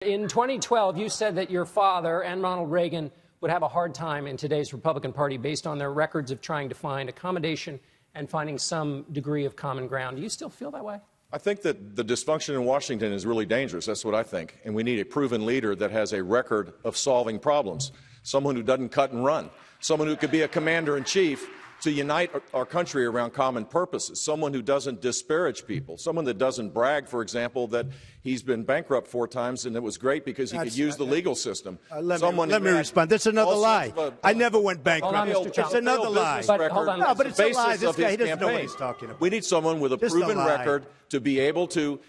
In 2012, you said that your father and Ronald Reagan would have a hard time in today's Republican Party based on their records of trying to find accommodation and finding some degree of common ground. Do you still feel that way? I think that the dysfunction in Washington is really dangerous. That's what I think. And we need a proven leader that has a record of solving problems, someone who doesn't cut and run, someone who could be a commander-in-chief to unite our country around common purposes, someone who doesn't disparage people, someone that doesn't brag, for example, that he's been bankrupt 4 times and it was great because he could use the legal system. Let me respond. That's another lie. I never went bankrupt. It's another lie. No, but it's a lie. This guy, he doesn't know what he's talking about. We need someone with a proven record to be able to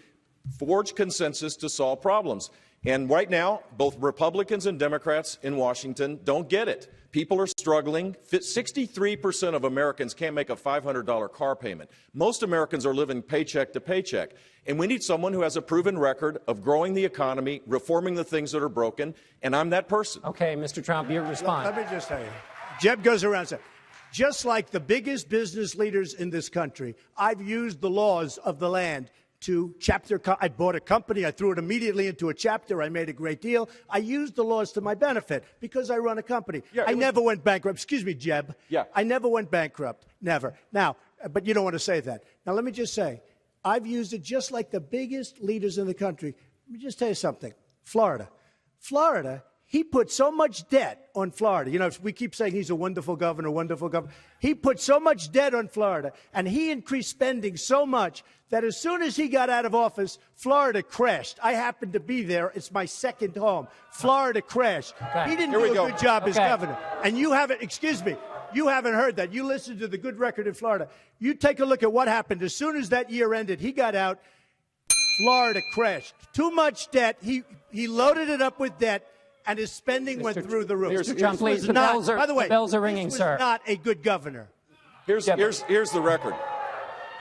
forge consensus to solve problems. And right now, both Republicans and Democrats in Washington don't get it. People are struggling. 63% of Americans can't make a $500 car payment. Most Americans are living paycheck to paycheck. And we need someone who has a proven record of growing the economy, reforming the things that are broken, and I'm that person. Okay, Mr. Trump, your response. Let me just tell you. Jeb goes around saying, just like the biggest business leaders in this country, I've used the laws of the land to I bought a company. I threw it immediately into a chapter. I made a great deal. I used the laws to my benefit because I run a company. Yeah, I never went bankrupt. Excuse me, Jeb. Yeah. I never went bankrupt. Never. Now, but you don't want to say that. Now, let me just say, I've used it just like the biggest leaders in the country. Let me just tell you something. Florida, he put so much debt on Florida. You know, we keep saying he's a wonderful governor, wonderful governor. He put so much debt on Florida, and he increased spending so much that as soon as he got out of office, Florida crashed. I happened to be there. It's my second home. Florida crashed. Okay. He didn't do a good job as governor. And you haven't, excuse me, you haven't heard that. You listened to the good record in Florida. You take a look at what happened. As soon as that year ended, he got out. Florida crashed. Too much debt. He loaded it up with debt. And his spending went through the roof. Mr. Trump, please, the bells are ringing, this was sir. Not a good governor. Here's the record.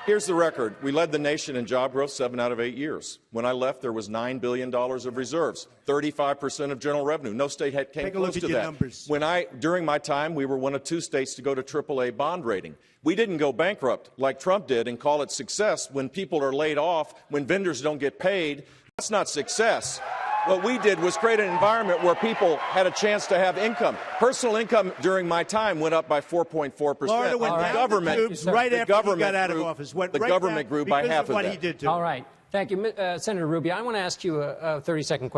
Here's the record. We led the nation in job growth 7 out of 8 years. When I left, there was $9 billion of reserves, 35% of general revenue. No state came close to that. Numbers. During my time, we were one of 2 states to go to AAA bond rating. We didn't go bankrupt like Trump did and call it success when people are laid off, when vendors don't get paid. That's not success. What we did was create an environment where people had a chance to have income. Personal income during my time went up by 4.4%. Florida went down right after he got out of office. The government grew by half of that. He did too. All right. Thank you. Senator Rubio, I want to ask you a 30-second question.